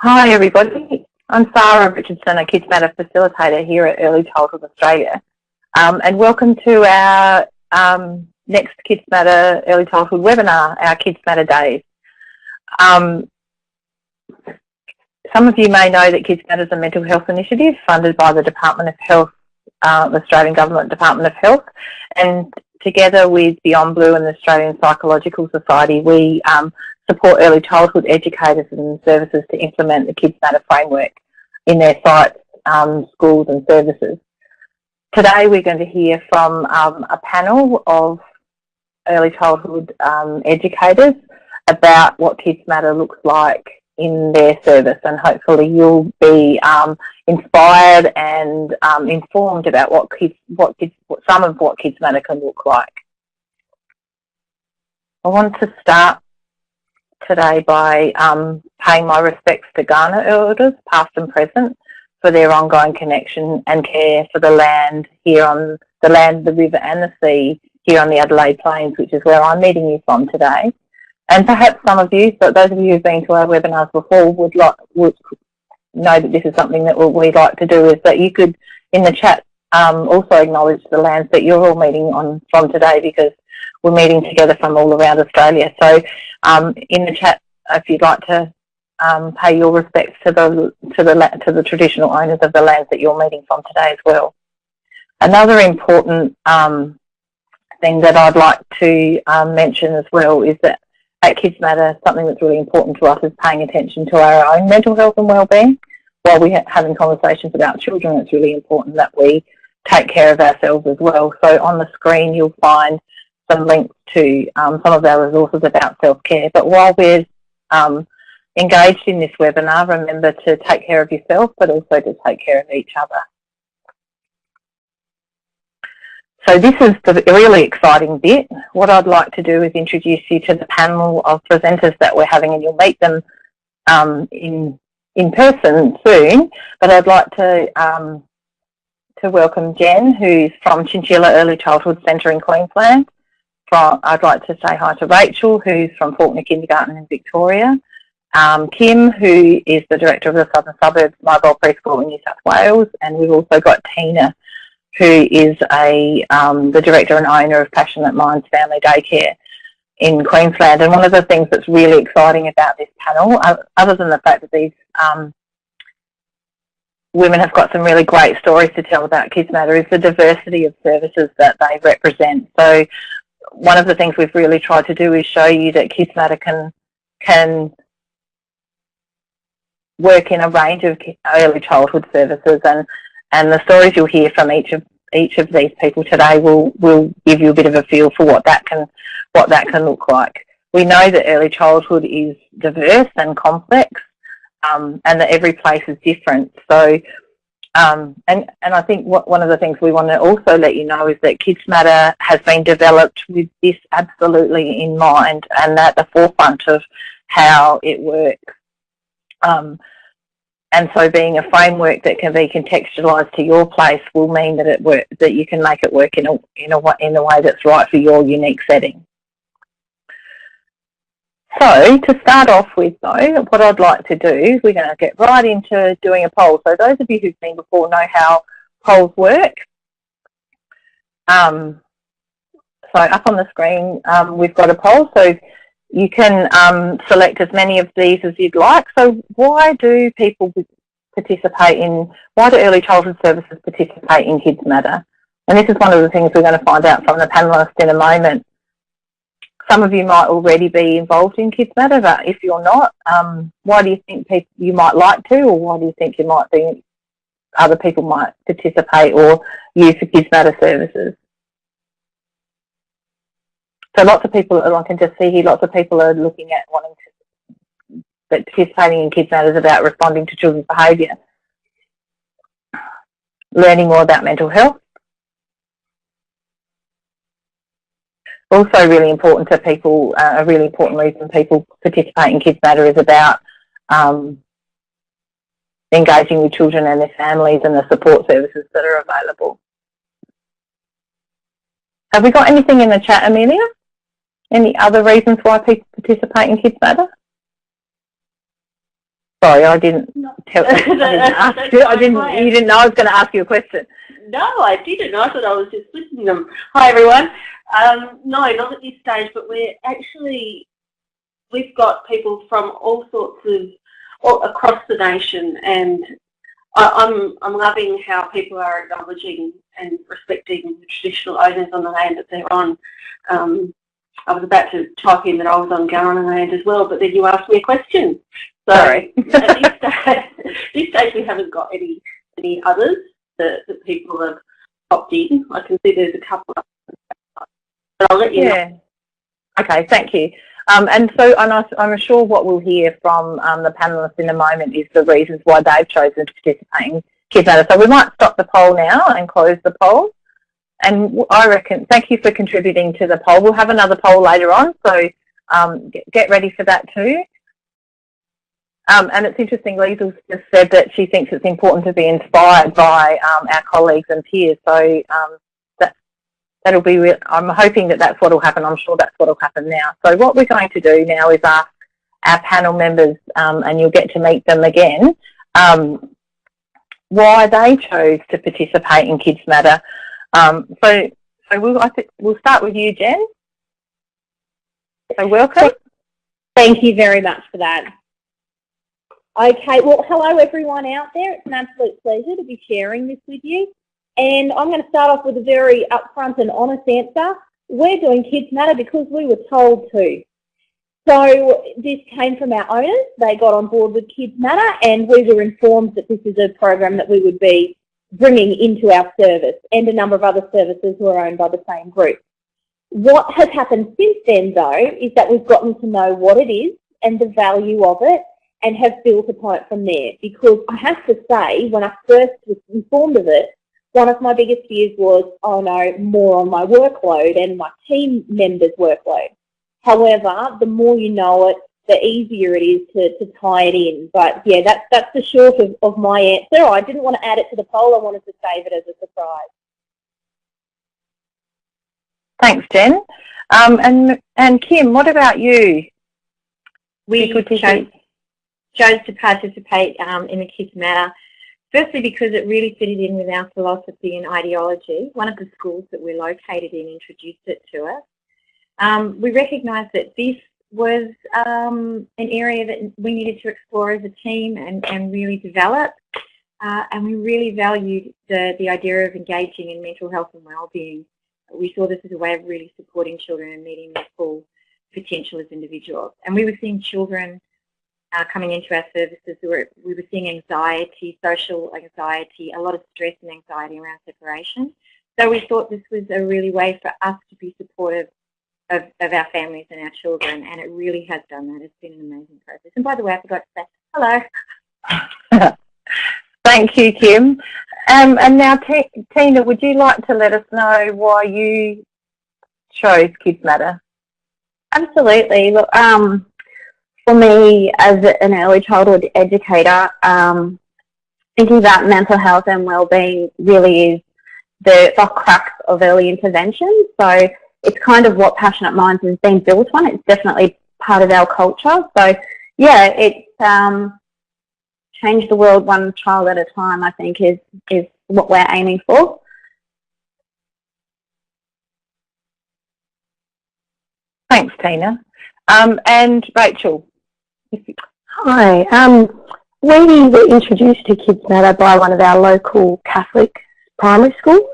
Hi everybody, I'm Sarah Richardson, a Kidsmatter facilitator here at Early Childhood Australia, and welcome to our next Kidsmatter Early Childhood webinar, our Kidsmatter Days. Some of you may know that Kidsmatter is a mental health initiative funded by the Department of Health, the Australian Government Department of Health, and together with Beyond Blue and the Australian Psychological Society, we support early childhood educators and services to implement the Kidsmatter framework in their sites, schools and services. Today we're going to hear from a panel of early childhood educators about what Kidsmatter looks like in their service, and hopefully you'll be inspired and informed about some of what Kidsmatter can look like. I want to start today by paying my respects to Kaurna elders, past and present, for their ongoing connection and care for the land here on the land, the river and the sea here on the Adelaide Plains, which is where I'm meeting you from today. And perhaps some of you, but those of you who've been to our webinars before would know that this is something that we like to do, is that you could, in the chat, also acknowledge the lands that you're all meeting on from today, because we're meeting together from all around Australia. So in the chat, if you'd like to pay your respects to the traditional owners of the lands that you're meeting from today as well. Another important thing that I'd like to mention as well is that at Kidsmatter, something that's really important to us is paying attention to our own mental health and wellbeing. While we're having conversations about children, it's really important that we take care of ourselves as well. So on the screen, you'll find some links to some of our resources about self-care. But while we're engaged in this webinar, remember to take care of yourself, but also to take care of each other. So this is the really exciting bit. What I'd like to do is introduce you to the panel of presenters that we're having, and you'll meet them in person soon. But I'd like to welcome Jen, who's from Chinchilla Early Childhood Centre in Queensland. I'd like to say hi to Rachel, who's from Faulkner Kindergarten in Victoria. Kim, who is the Director of the Southern Suburbs Mobile Preschool in New South Wales. And we've also got Tina, who is the Director and owner of Passionate Minds Family Daycare in Queensland. And one of the things that's really exciting about this panel, other than the fact that these women have got some really great stories to tell about Kidsmatter, is the diversity of services that they represent. So one of the things we've really tried to do is show you that Kidsmatter can work in a range of early childhood services, and the stories you'll hear from each of these people today will give you a bit of a feel for what that can look like. We know that early childhood is diverse and complex, and that every place is different. So, and I think one of the things we want to also let you know is that Kidsmatter has been developed with this absolutely in mind and at the forefront of how it works. And so being a framework that can be contextualised to your place will mean that you can make it work in a way that's right for your unique setting. So to start off with though, what I'd like to do, we're going to get right into doing a poll. So those of you who've been before know how polls work. So up on the screen, we've got a poll. So you can select as many of these as you'd like. So why do people participate why do early childhood services participate in Kidsmatter? And this is one of the things we're going to find out from the panellists in a moment. Some of you might already be involved in Kidsmatter, but if you're not, why do you think you might like to, or why do you think other people might participate or use the Kidsmatter services? So lots of people, I can just see here, lots of people are looking at that participating in Kidsmatter is about responding to children's behaviour, learning more about mental health. Also really important to people, a really important reason people participate in Kidsmatter is about engaging with children and their families and the support services that are available. Have we got anything in the chat, Amelia? Any other reasons why people participate in Kidsmatter? Sorry, I didn't tell. I didn't ask you. You didn't know I was going to ask you a question. No, I didn't. I thought I was just listening to them. Hi, everyone. No, not at this stage, but we've got people from all sorts of, all across the nation, and I'm loving how people are acknowledging and respecting the traditional owners on the land that they're on. I was about to type in that I was on Gunneran land as well, but then you asked me a question. So sorry. At this stage we haven't got any others that people have popped in. I can see there's a couple of them, but I'll let you know. Okay, thank you. And I'm sure what we'll hear from the panellists in a moment is the reasons why they've chosen to participate in Kidsmatter. So we might stop the poll now and close the poll. And I reckon, thank you for contributing to the poll. We'll have another poll later on, so get ready for that too. And it's interesting, Liesel's just said that she thinks it's important to be inspired by our colleagues and peers. So that'll be. I'm hoping that that's what will happen. I'm sure that's what will happen now. So what we're going to do now is ask our panel members, and you'll get to meet them again, why they chose to participate in Kidsmatter. So we'll start with you, Jen. So welcome. Thank you very much for that. Okay, well, hello everyone out there. It's an absolute pleasure to be sharing this with you. And I'm going to start off with a very upfront and honest answer. We're doing Kidsmatter because we were told to. So this came from our owners. They got on board with Kidsmatter, and we were informed that this is a program that we would be bringing into our service, and a number of other services who are owned by the same group. What has happened since then, though, is that we've gotten to know what it is and the value of it, and have built upon it from there. Because I have to say, when I first was informed of it, one of my biggest fears was, oh no, more on my workload and my team members' workload. However, the more you know it, the easier it is to tie it in. But yeah, that's the short of my answer. I didn't want to add it to the poll. I wanted to save it as a surprise. Thanks, Jen. And Kim, what about you? We chose to participate in the Kidsmatter, firstly because it really fitted in with our philosophy and ideology. One of the schools that we're located in introduced it to us. We recognised that this was an area that we needed to explore as a team and really develop. And we really valued the idea of engaging in mental health and wellbeing. We saw this as a way of really supporting children and meeting their full potential as individuals. And we were seeing children coming into our services, we were seeing anxiety, social anxiety, a lot of stress and anxiety around separation. So we thought this was a really way for us to be supportive of our families and our children, and it really has done that. It's been an amazing process. And by the way, I forgot to say hello. Thank you, Kim. And now, Tina, would you like to let us know why you chose Kidsmatter? Absolutely. Look, for me, as an early childhood educator, thinking about mental health and wellbeing really is the crux of early intervention. So it's kind of what Passionate Minds has been built on. It's definitely part of our culture. So yeah, it's change the world one child at a time, I think, is what we're aiming for. Thanks, Tina. And Rachel. Hi. We were introduced to Kidsmatter by one of our local Catholic primary schools.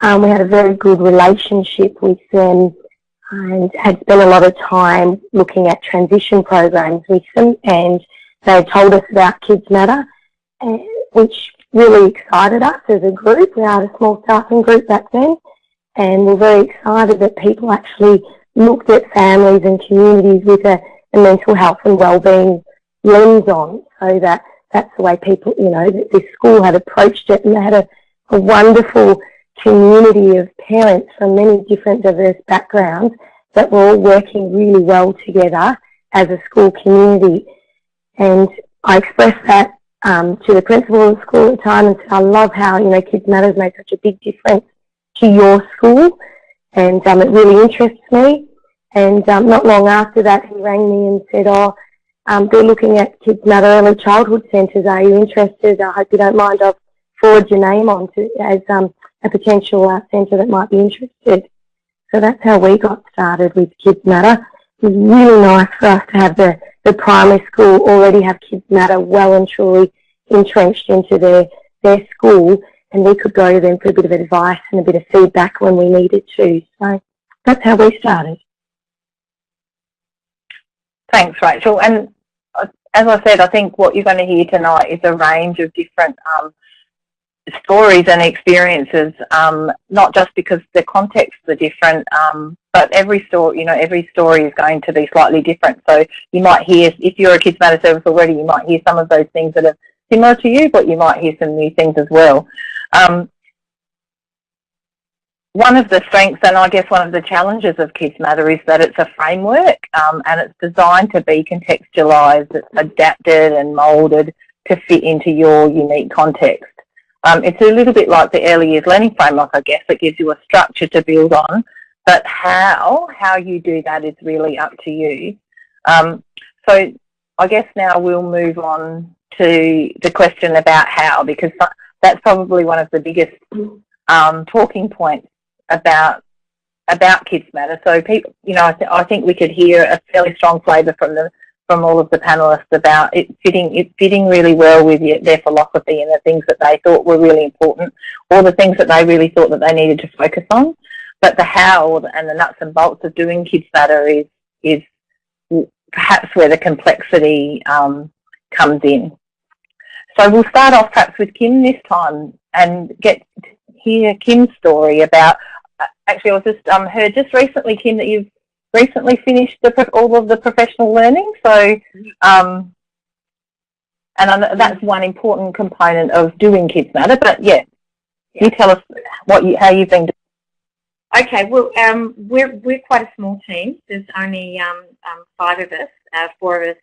We had a very good relationship with them and had spent a lot of time looking at transition programs with them, and they told us about Kidsmatter, which really excited us as a group. We had a small staffing group back then, and we're very excited that people actually looked at families and communities with a mental health and wellbeing lens on, so that's the way people, that this school had approached it, and they had a wonderful community of parents from many different diverse backgrounds that were all working really well together as a school community. And I expressed that to the principal of the school at the time and said, I love how, Kidsmatter has made such a big difference to your school, and it really interests me. And not long after that, he rang me and said, they're looking at Kidsmatter Early Childhood Centres. Are you interested? I hope you don't mind. I'll forward your name on to as a potential centre that might be interested. So that's how we got started with Kidsmatter. It was really nice for us to have the primary school already have Kidsmatter well and truly entrenched into their school, and we could go to them for a bit of advice and a bit of feedback when we needed to. So that's how we started. Thanks, Rachel. And as I said, I think what you're going to hear tonight is a range of different stories and experiences, not just because the contexts are different, but every story is going to be slightly different. So you might hear, if you're a Kidsmatter service already, you might hear some of those things that are similar to you, but you might hear some new things as well. One of the strengths and I guess one of the challenges of Kidsmatter is that it's a framework and it's designed to be contextualised, it's adapted and moulded to fit into your unique context. It's a little bit like the early years learning framework, I guess. It gives you a structure to build on, but how you do that is really up to you. So I guess now we'll move on to the question about how, because that's probably one of the biggest talking points about Kidsmatter. So people, I think we could hear a fairly strong flavour from all of the panellists about it fitting really well with their philosophy and the things that they thought were really important, or the things that they really thought that they needed to focus on. But the how and the nuts and bolts of doing Kidsmatter is perhaps where the complexity comes in. So we'll start off perhaps with Kim this time and get to hear Kim's story about. Actually, I was just heard just recently, Kim, that you've recently finished all of the professional learning. So, and that's one important component of doing Kidsmatter. But yeah, you tell us how you've been doing. Okay, well, we're quite a small team. There's only 5 of us, 4 of us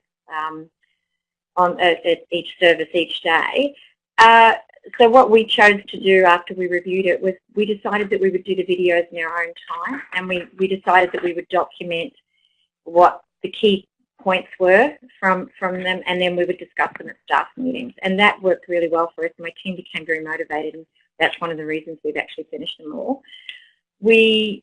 at each service each day. So what we chose to do after we reviewed it was we decided that we would do the videos in our own time, and we decided that we would document what the key points were from them, and then we would discuss them at staff meetings. And that worked really well for us, and my team became very motivated, and that's one of the reasons we've actually finished them all. We,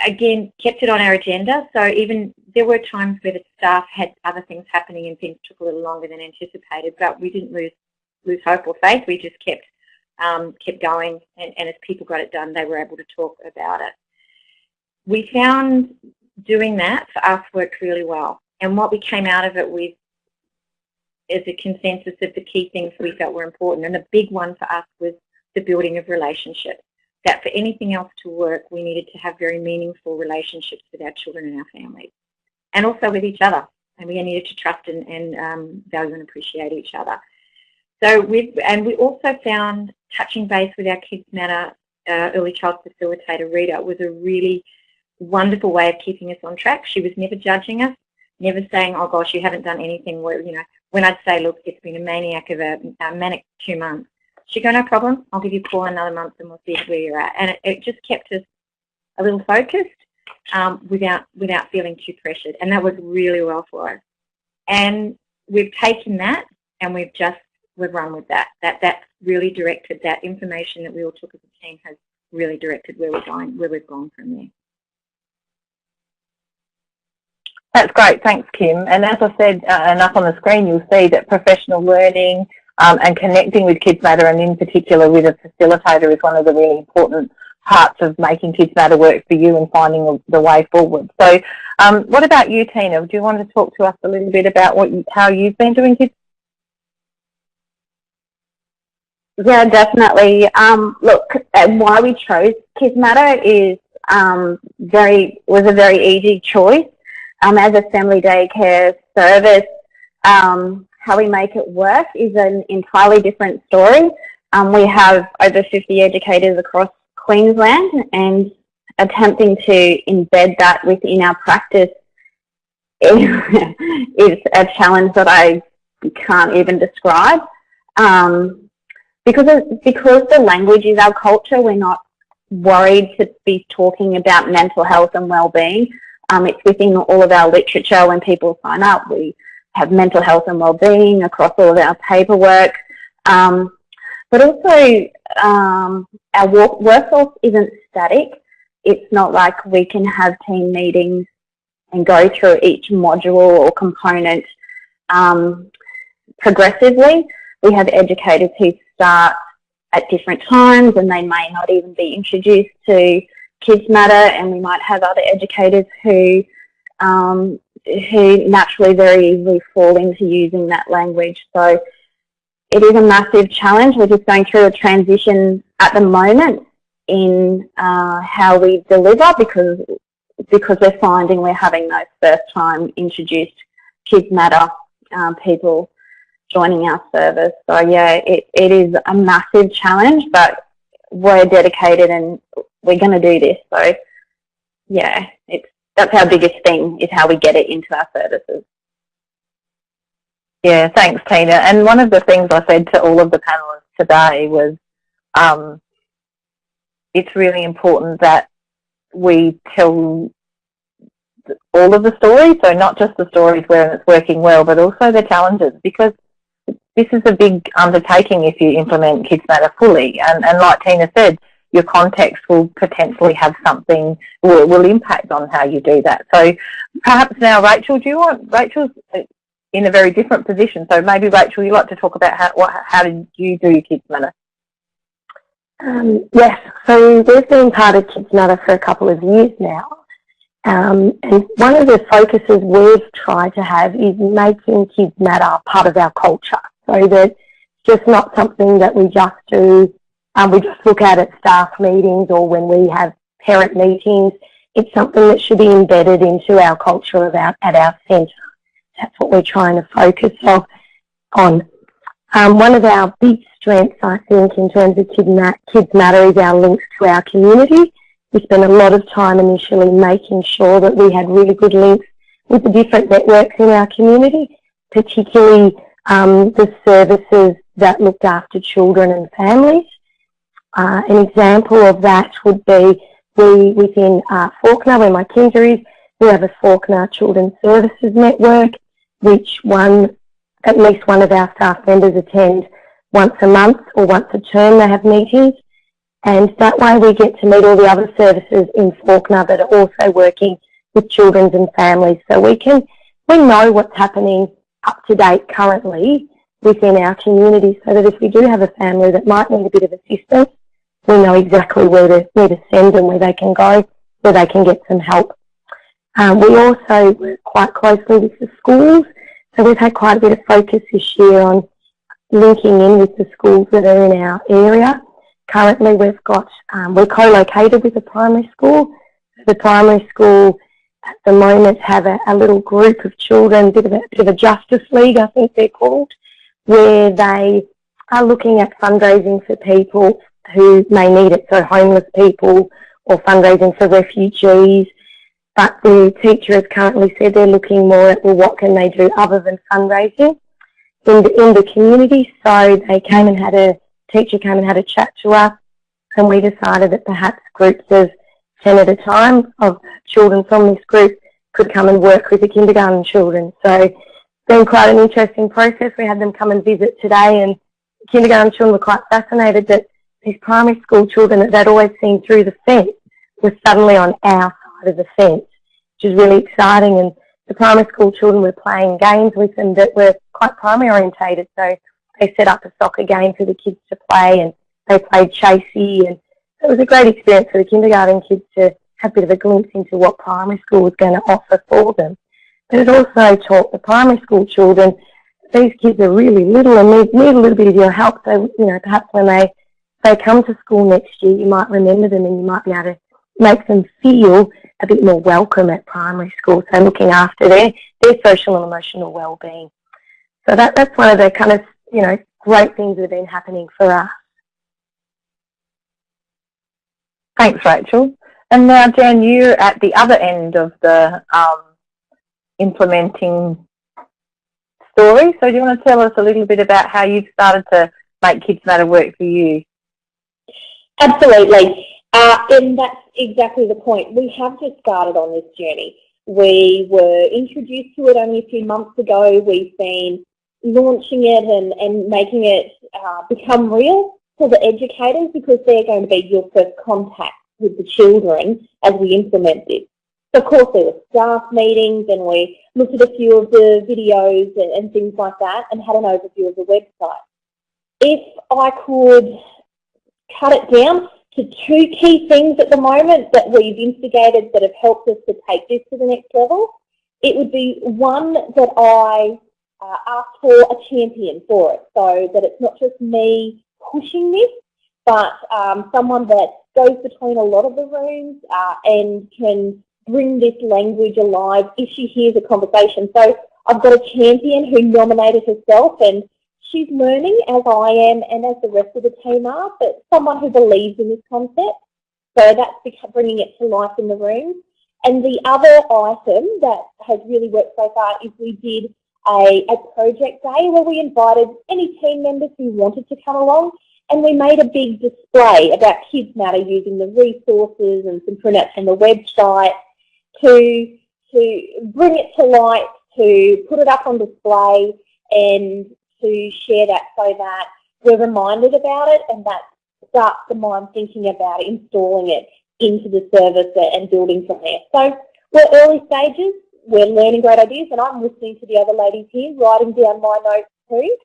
again, kept it on our agenda, so even there were times where the staff had other things happening and things took a little longer than anticipated, but we didn't lose hope or faith. We just kept going, and as people got it done, they were able to talk about it. We found doing that for us worked really well, and what we came out of it with is a consensus of the key things we felt were important, and the big one for us was the building of relationships. That for anything else to work, we needed to have very meaningful relationships with our children and our families, and also with each other, and we needed to trust and value and appreciate each other. So we also found touching base with our Kidsmatter early child facilitator, Rita, was a really wonderful way of keeping us on track. She was never judging us, never saying, oh gosh, you haven't done anything. When I'd say, look, it's been a maniac of a manic 2 months, she'd go, no problem, I'll give you a call in another month and we'll see where you're at. And it just kept us a little focused without feeling too pressured. And that was really well for us. And we've taken that and we've run with that. That's really directed, that information that we all took as a team has really directed where we've gone from there. That's great, thanks Kim. And as I said, and up on the screen you'll see that professional learning and connecting with Kidsmatter, and in particular with a facilitator, is one of the really important parts of making Kidsmatter work for you and finding the way forward. So what about you, Tina? Do you want to talk to us a little bit about how you've been doing Kidsmatter? Yeah, definitely. Look, why we chose Kidsmatter is was a very easy choice. As a family daycare service, how we make it work is an entirely different story. We have over 50 educators across Queensland, and attempting to embed that within our practice is a challenge that I can't even describe. Because the language is our culture, we're not worried to be talking about mental health and wellbeing. It's within all of our literature. When people sign up, we have mental health and wellbeing across all of our paperwork. But also, our workforce isn't static. It's not like we can have team meetings and go through each module or component progressively. We have educators who start at different times and they may not even be introduced to Kidsmatter, and we might have other educators who naturally very easily fall into using that language. So it is a massive challenge. We're just going through a transition at the moment in how we deliver because we're finding we're having those first time introduced Kidsmatter people joining our service. So yeah, it is a massive challenge, but we're dedicated and we're going to do this. So yeah, that's our biggest thing, is how we get it into our services. Yeah, thanks, Tina. And one of the things I said to all of the panellists today was it's really important that we tell all of the stories, so not just the stories where it's working well, but also the challenges, because this is a big undertaking if you implement Kidsmatter fully. And like Tina said, your context will potentially have something, will impact on how you do that. So perhaps now, Rachel's in a very different position. So maybe, Rachel, you'd like to talk about how did you do Kidsmatter? Yes, so we've been part of Kidsmatter for a couple of years now. And one of the focuses we've tried to have is making Kidsmatter part of our culture, so that it's just not something that we just do, we just look at staff meetings or when we have parent meetings. It's something that should be embedded into our culture at our centre. That's what we're trying to focus on. One of our big strengths, I think, in terms of Kidsmatter is our links to our community. We spent a lot of time initially making sure that we had really good links with the different networks in our community, particularly the services that looked after children and families. An example of that would be within Fawkner, where my kinder is, we have a Fawkner Children's Services Network, which at least one of our staff members attend once a month or once a term. They have meetings. And that way we get to meet all the other services in Fawkner that are also working with children and families. So we know what's happening up to date currently within our community, so that if we do have a family that might need a bit of assistance, we know exactly where to send them, where they can go, where they can get some help. We also work quite closely with the schools. So we've had quite a bit of focus this year on linking in with the schools that are in our area. Currently we're co-located with a primary school. The primary school at the moment have a little group of children, a bit of a justice league, I think they're called, where they are looking at fundraising for people who may need it, so homeless people, or fundraising for refugees. But the teacher has currently said they're looking more at, well, what can they do other than fundraising in the community. So teacher came and had a chat to us, and we decided that perhaps groups of 10 at a time of children from this group could come and work with the kindergarten children. So it's been quite an interesting process. We had them come and visit today, and kindergarten children were quite fascinated that these primary school children that they'd always seen through the fence were suddenly on our side of the fence, which is really exciting. And the primary school children were playing games with them that were quite primary orientated. So they set up a soccer game for the kids to play, and they played chasey, and it was a great experience for the kindergarten kids to have a bit of a glimpse into what primary school was going to offer for them. But it also taught the primary school children these kids are really little and need a little bit of your help. So, perhaps when they come to school next year, you might remember them and you might be able to make them feel a bit more welcome at primary school. So looking after their social and emotional well-being. So that's one of the kind of, great things that have been happening for us. Thanks, Rachel. And now, Jan, you're at the other end of the implementing story. So do you want to tell us a little bit about how you've started to make Kidsmatter work for you? Absolutely. And that's exactly the point. We have just started on this journey. We were introduced to it only a few months ago. We've been launching it and making it become real for the educators, because they're going to be your first contact with the children as we implement this. So of course there were staff meetings, and we looked at a few of the videos and things like that, and had an overview of the website. If I could cut it down to 2 key things at the moment that we've instigated that have helped us to take this to the next level, it would be one, that I asked for a champion for it, so that it's not just me pushing this, but someone that goes between a lot of the rooms and can bring this language alive if she hears a conversation. So I've got a champion who nominated herself, and she's learning as I am and as the rest of the team are, but someone who believes in this concept. So that's bringing it to life in the room. And the other item that has really worked so far is we did a project day where we invited any team members who wanted to come along, and we made a big display about Kidsmatter using the resources and some printouts from the website to bring it to light, to put it up on display, and to share that so that we're reminded about it, and that starts the mind thinking about installing it into the service and building from there. So we're early stages, we're learning great ideas, and I'm listening to the other ladies here, writing down my notes too,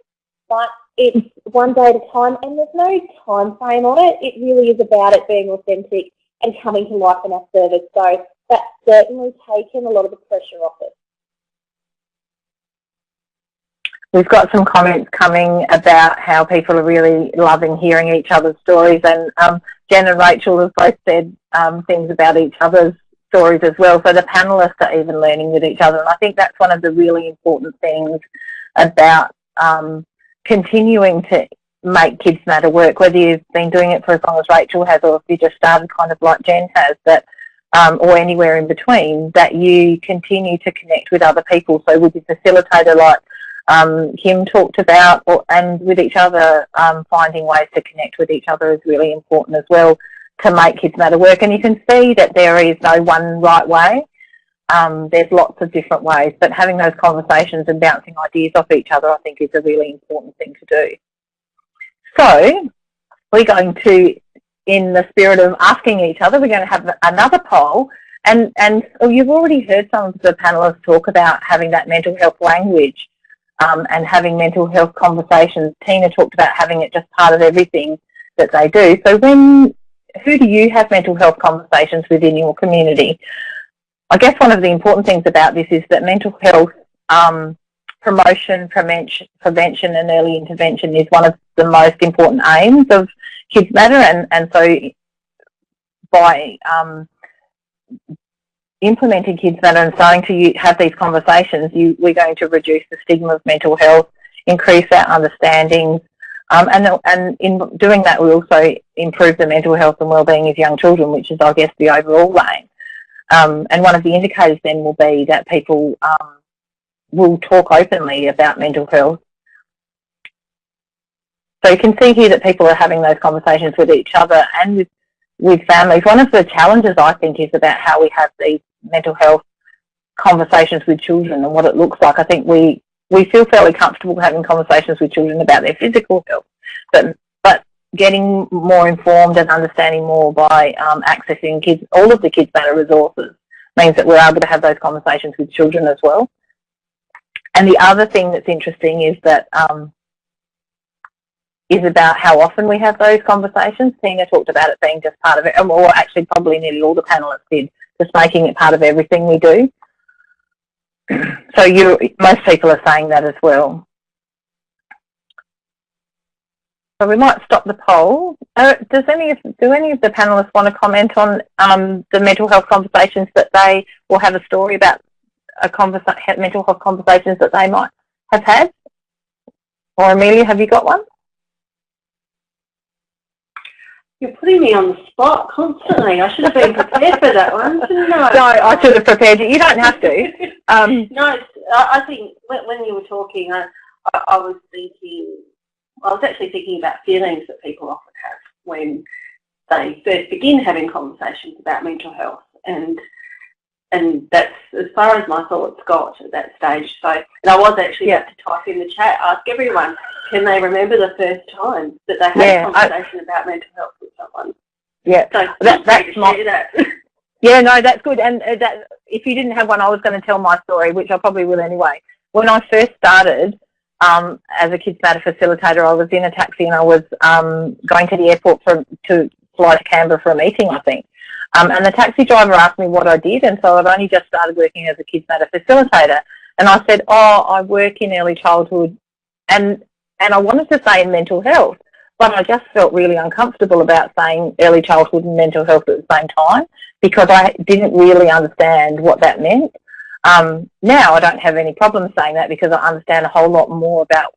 but it's one day at a time, and there's no time frame on it. It really is about it being authentic and coming to life in our service. So that's certainly taken a lot of the pressure off it. We've got some comments coming about how people are really loving hearing each other's stories, and Jen and Rachel have both said things about each other's stories as well. So the panellists are even learning with each other, and I think that's one of the really important things about continuing to make Kidsmatter work, whether you've been doing it for as long as Rachel has, or if you just started kind of like Jen has, that or anywhere in between, that you continue to connect with other people. So with your facilitator, like Kim talked about, and with each other, finding ways to connect with each other is really important as well to make Kidsmatter work. And you can see that there is no one right way. There's lots of different ways, but having those conversations and bouncing ideas off each other, I think, is a really important thing to do. So we're going to, in the spirit of asking each other, we're going to have another poll. And you've already heard some of the panellists talk about having that mental health language and having mental health conversations. Tina talked about having it just part of everything that they do. So who do you have mental health conversations within your community? I guess one of the important things about this is that mental health promotion, prevention and early intervention is one of the most important aims of Kidsmatter, and so by implementing Kidsmatter and starting to have these conversations, we're going to reduce the stigma of mental health, increase our understanding, and in doing that we also improve the mental health and wellbeing of young children, which is, I guess, the overall aim. And one of the indicators then will be that people will talk openly about mental health. So you can see here that people are having those conversations with each other and with families. One of the challenges, I think, is about how we have these mental health conversations with children and what it looks like. I think we feel fairly comfortable having conversations with children about their physical health, but getting more informed and understanding more by accessing all of the Kidsmatter resources means that we're able to have those conversations with children as well. And the other thing that's interesting is that is about how often we have those conversations. Tina talked about it being just part of it, or actually probably nearly all the panellists did, just making it part of everything we do. So most people are saying that as well. So we might stop the poll. Do any of the panellists want to comment on the mental health conversations that they will have a story about mental health conversations that they might have had? Or Amelia, have you got one? You're putting me on the spot constantly. I should have been prepared for that one, shouldn't I? No, I should have prepared you. You don't have to. No, I think when you were talking, I was actually thinking about feelings that people often have when they first begin having conversations about mental health. And And that's as far as my thoughts got at that stage. So, and I was actually about to type in the chat, ask everyone, can they remember the first time that they had a conversation about mental health with someone? Yeah, so that's that. Yeah, no, that's good. And that, if you didn't have one, I was going to tell my story, which I probably will anyway. When I first started as a Kidsmatter facilitator, I was in a taxi and I was going to the airport to fly to Canberra for a meeting, I think. And the taxi driver asked me what I did, and so I'd only just started working as a Kidsmatter facilitator. And I said, I work in early childhood, and I wanted to say in mental health, but I just felt really uncomfortable about saying early childhood and mental health at the same time because I didn't really understand what that meant. Now I don't have any problem saying that because I understand a whole lot more about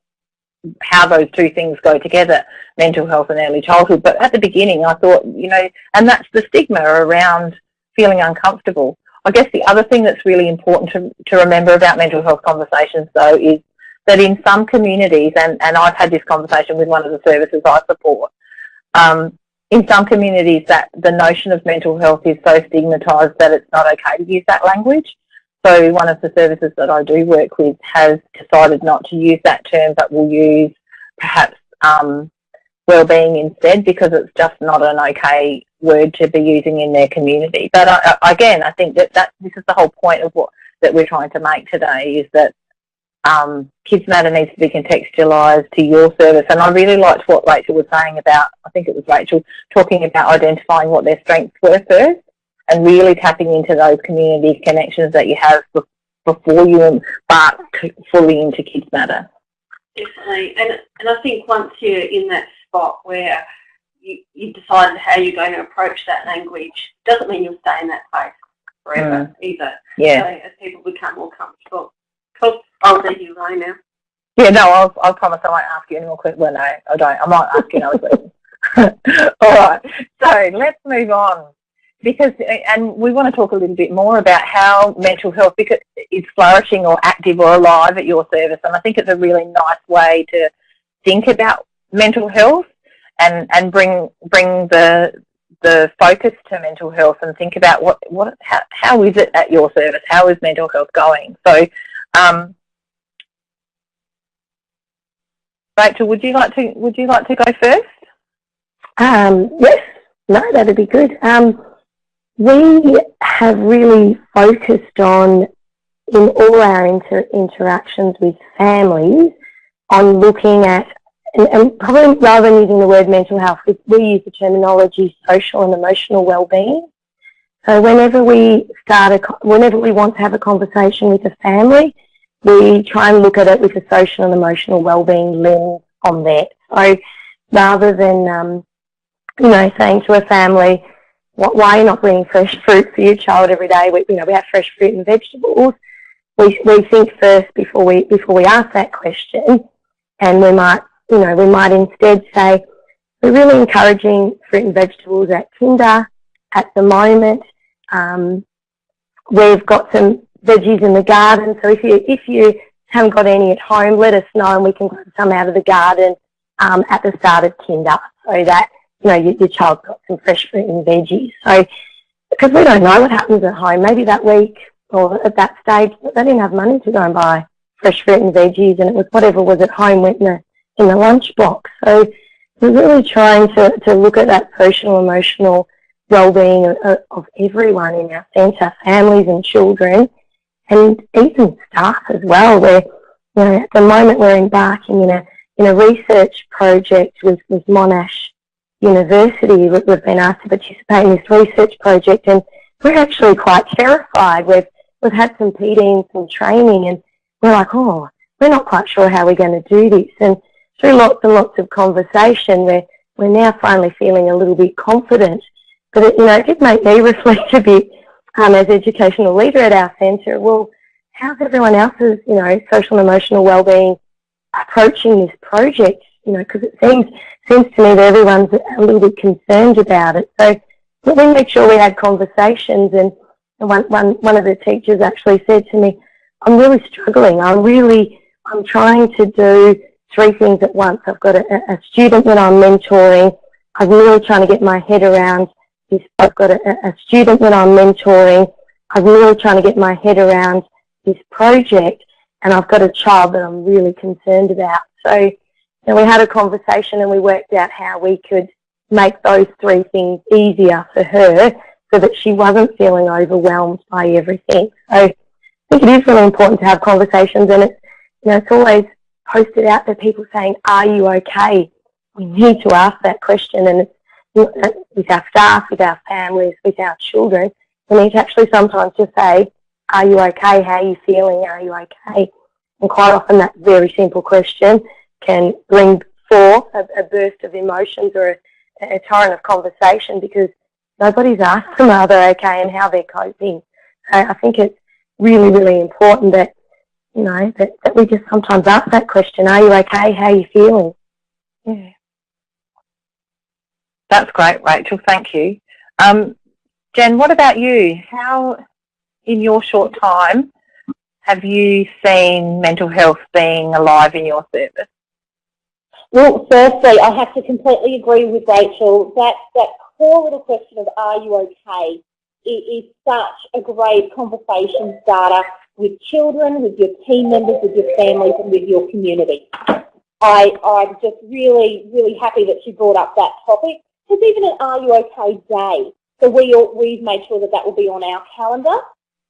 how those two things go together, mental health and early childhood. But at the beginning I thought, and that's the stigma around feeling uncomfortable. I guess the other thing that's really important to remember about mental health conversations, though, is that in some communities, and I've had this conversation with one of the services I support, in some communities that the notion of mental health is so stigmatised that it's not okay to use that language. So one of the services that I do work with has decided not to use that term, but will use perhaps wellbeing instead because it's just not an okay word to be using in their community. But again, I think that this is the whole point of that we're trying to make today, is that Kidsmatter needs to be contextualised to your service. And I really liked what Rachel was saying about, I think it was Rachel, talking about identifying what their strengths were first and really tapping into those community connections that you have before you embark fully into Kidsmatter. Definitely. And I think once you're in that spot where you've decided how you're going to approach that language, doesn't mean you'll stay in that place forever either. Yeah. So as people become more comfortable. Cool. I'll leave you alone now. Yeah, no, I'll promise I won't ask you any more questions. Well, no, I don't. I might ask you another question. All right. So let's move on. And we want to talk a little bit more about how mental health is flourishing or active or alive at your service. And I think it's a really nice way to think about mental health and bring the focus to mental health and think about how is it at your service? How is mental health going? So, Rachel, would you like to go first? Yes. No, that'd be good. We have really focused on, in all our interactions with families, on looking at, and probably rather than using the word mental health, we use the terminology social and emotional wellbeing. So whenever we want to have a conversation with a family, we try and look at it with a social and emotional wellbeing lens on that. So rather than, saying to a family, why are you not bringing fresh fruit for your child every day? We have fresh fruit and vegetables. We think first before we ask that question, and we might instead say, we're really encouraging fruit and vegetables at Kinder at the moment. We've got some veggies in the garden, so if you haven't got any at home, let us know and we can grab some out of the garden at the start of Kinder, so that your child's got some fresh fruit and veggies. So, because we don't know what happens at home, maybe that week or at that stage they didn't have money to go and buy fresh fruit and veggies, and it was whatever was at home went in the lunchbox. So we're really trying to look at that social, emotional well-being of everyone in our centre, families and children, and even staff as well. Where at the moment we're embarking in a research project with Monash University. We've been asked to participate in this research project, and we're actually quite terrified. We've had some PD and some training, and we're like, we're not quite sure how we're going to do this. And through lots and lots of conversation, we're now finally feeling a little bit confident. But it did make me reflect a bit as educational leader at our centre. Well, how's everyone else's social and emotional wellbeing approaching this project? Because it seems to me that everyone's a little bit concerned about it. So we made sure we had conversations, and one of the teachers actually said to me, I'm really struggling. I'm trying to do 3 things at once. I've got a student that I'm mentoring. I'm really trying to get my head around this. I've got a student that I'm mentoring. I'm really trying to get my head around this project, and I've got a child that I'm really concerned about. So we had a conversation and we worked out how we could make those three things easier for her so that she wasn't feeling overwhelmed by everything. So I think it is really important to have conversations, and it's always posted out there, people saying, are you okay? We need to ask that question, and with our staff, with our families, with our children, we need to actually sometimes just say, are you okay? How are you feeling? Are you okay? And quite often that very simple question can bring forth a burst of emotions or a torrent of conversation, because nobody's asked them are they okay and how they're coping. So I think it's really, really important that, that we just sometimes ask that question, are you okay? How are you feeling? Yeah. That's great, Rachel. Thank you. Jen, what about you? How, in your short time, have you seen mental health being alive in your service? Well, firstly, I have to completely agree with Rachel. That core little question of are you okay is such a great conversation starter with children, with your team members, with your families, and with your community. I'm just really, really happy that she brought up that topic. There's even an Are You OK day. So we've made sure that will be on our calendar.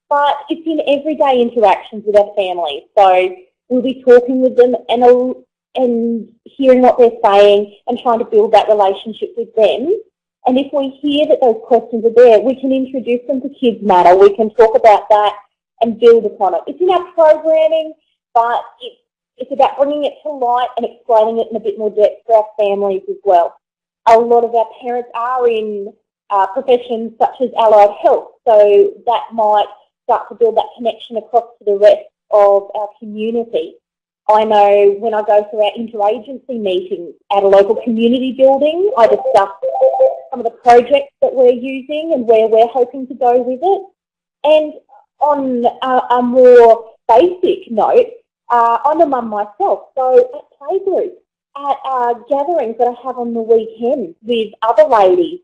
But it's in everyday interactions with our families. So we'll be talking with them and hearing what they're saying and trying to build that relationship with them. And if we hear that those questions are there, we can introduce them to Kidsmatter. We can talk about that and build upon it. It's in our programming, but it's about bringing it to light and explaining it in a bit more depth for our families as well. A lot of our parents are in professions such as allied health, so that might start to build that connection across to the rest of our community. I know when I go through our interagency meetings at a local community building, I discuss some of the projects that we're using and where we're hoping to go with it. And on a more basic note, I'm a mum myself, so at playgroup, at gatherings that I have on the weekend with other ladies,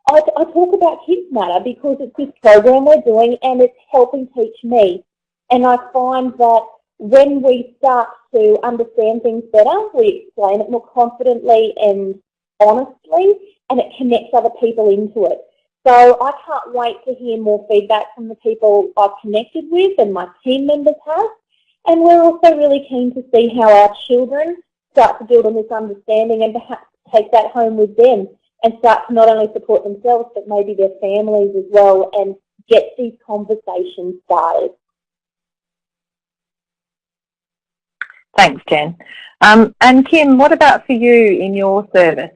I talk about Kidsmatter because it's this program we're doing and it's helping teach me. And I find that when we start to understand things better, we explain it more confidently and honestly, and it connects other people into it. So I can't wait to hear more feedback from the people I've connected with and my team members have. And we're also really keen to see how our children start to build on this understanding and perhaps take that home with them and start to not only support themselves but maybe their families as well and get these conversations started. Thanks, Jen. And Kim, what about for you in your service?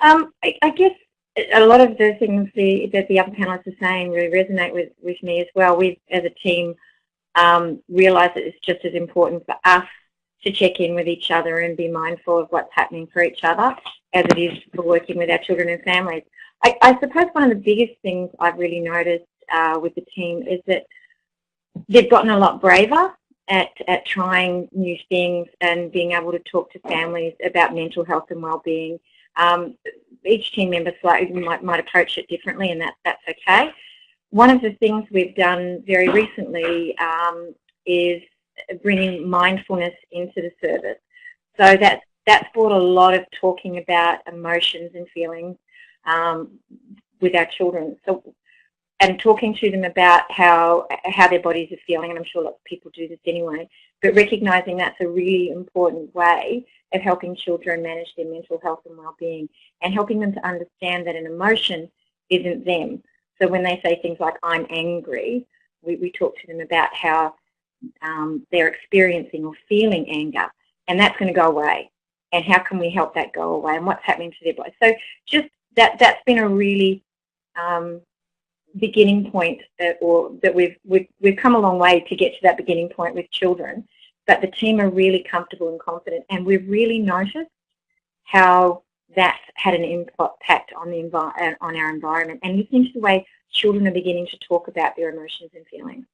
I guess a lot of the things that the other panelists are saying really resonate with me as well. We've, as a team, realised that it's just as important for us to check in with each other and be mindful of what's happening for each other as it is for working with our children and families. I suppose one of the biggest things I've really noticed with the team is that they've gotten a lot braver at trying new things and being able to talk to families about mental health and wellbeing. Each team member slightly might approach it differently, and that's okay. One of the things we've done very recently is bringing mindfulness into the service. So that's brought a lot of talking about emotions and feelings with our children. And talking to them about how their bodies are feeling, and I'm sure lots of people do this anyway, but recognising that's a really important way of helping children manage their mental health and well-being and helping them to understand that an emotion isn't them. So when they say things like, I'm angry, we talk to them about how they're experiencing or feeling anger, and that's going to go away. And how can we help that go away, and what's happening to their body? So just that's been a really beginning point, that we've come a long way to get to that beginning point with children, but the team are really comfortable and confident, and we've really noticed how that's had an impact on our environment, and listening to the way children are beginning to talk about their emotions and feelings.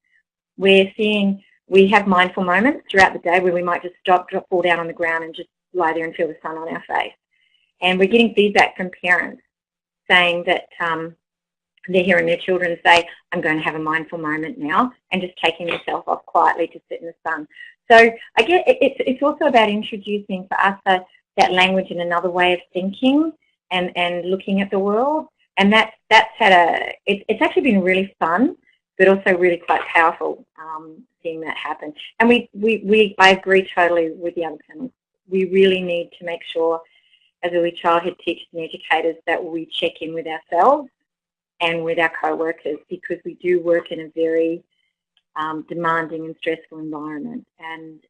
We have mindful moments throughout the day where we might just stop, fall down on the ground and just lie there and feel the sun on our face. And we're getting feedback from parents saying that they're hearing their children say, I'm going to have a mindful moment now, and just taking themselves off quietly to sit in the sun. So I guess it's also about introducing for us that language in another way of thinking and looking at the world. And that's it's actually been really fun, but also really quite powerful seeing that happen. And I agree totally with the other panelists. We really need to make sure, as early childhood teachers and educators, that we check in with ourselves and with our co-workers, because we do work in a very demanding and stressful environment. And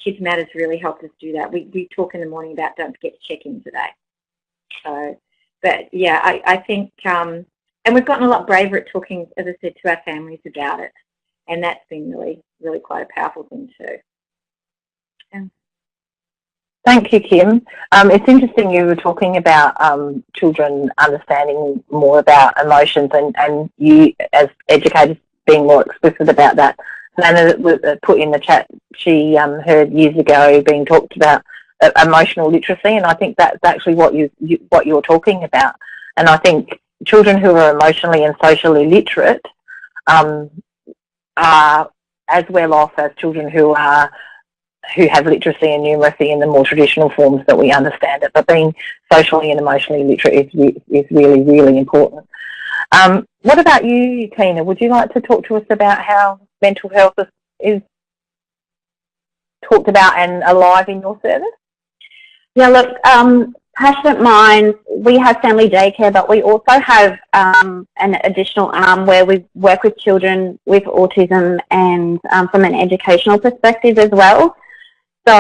Kidsmatter's really helped us do that. We talk in the morning about don't forget to check in today. So, but yeah, I think, and we've gotten a lot braver at talking, as I said, to our families about it. And that's been really, really quite a powerful thing too. Yeah. Thank you, Kim. It's interesting you were talking about children understanding more about emotions, and you, as educators, being more explicit about that. Nana put in the chat, she heard years ago being talked about emotional literacy, and I think that's actually what you're talking about. And I think children who are emotionally and socially literate are as well off as children who have literacy and numeracy in the more traditional forms that we understand it. But being socially and emotionally literate is really, really important. What about you, Tina? Would you like to talk to us about how mental health is talked about and alive in your service? Yeah, look, Passionate Minds, we have family daycare, but we also have an additional arm where we work with children with autism and from an educational perspective as well. So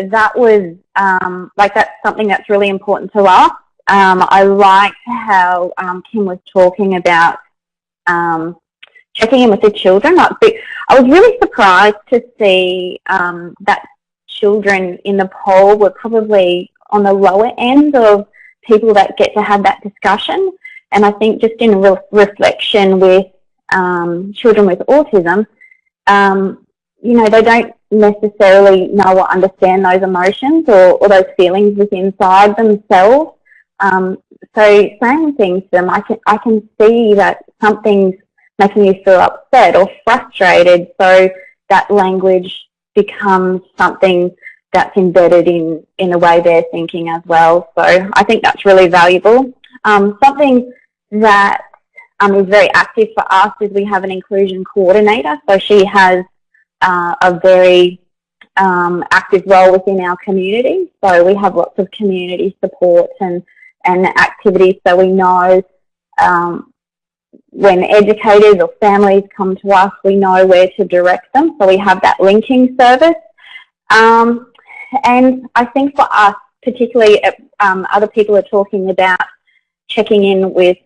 that was, that's something that's really important to us. I liked how Kim was talking about checking in with the children. I was really surprised to see that children in the poll were probably on the lower end of people that get to have that discussion. And I think just in reflection with children with autism, they don't necessarily know or understand those emotions or those feelings within inside themselves. So saying things to them, I can see that something's making you feel upset or frustrated, so that language becomes something that's embedded in the way they're thinking as well. So I think that's really valuable. Something that is very active for us is we have an inclusion coordinator. So she has a very active role within our community. So we have lots of community support and activities, so we know when educators or families come to us, we know where to direct them. So we have that linking service. And I think for us, particularly other people are talking about checking in with,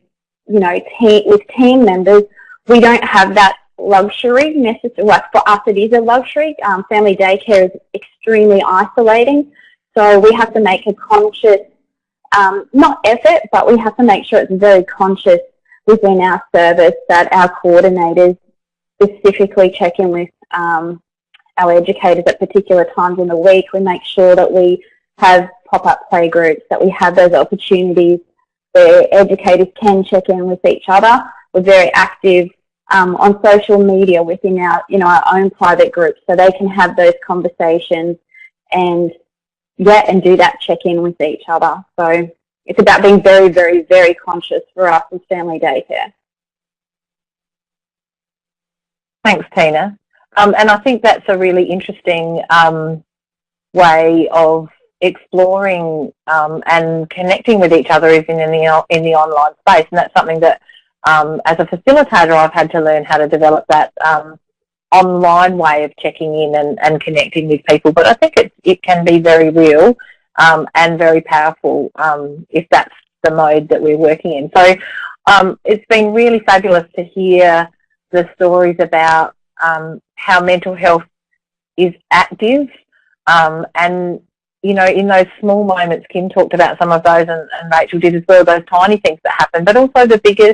with team members. We don't have that luxury necessarily. Like for us, it is a luxury. Family daycare is extremely isolating. So we have to make a conscious, not effort, but we have to make sure it's very conscious within our service that our coordinators specifically check in with our educators at particular times in the week. We make sure that we have pop-up play groups, that we have those opportunities where educators can check in with each other. We're very active on social media within our, our own private groups, so they can have those conversations and do that check-in with each other. So it's about being very, very, very conscious for us with family daycare. Thanks, Tina. And I think that's a really interesting way of exploring and connecting with each other is in the online space, and that's something that as a facilitator I've had to learn how to develop that online way of checking in and connecting with people. But I think it can be very real and very powerful if that's the mode that we're working in. So it's been really fabulous to hear the stories about how mental health is active and in those small moments. Kim talked about some of those and Rachel did as well, those tiny things that happen, but also the bigger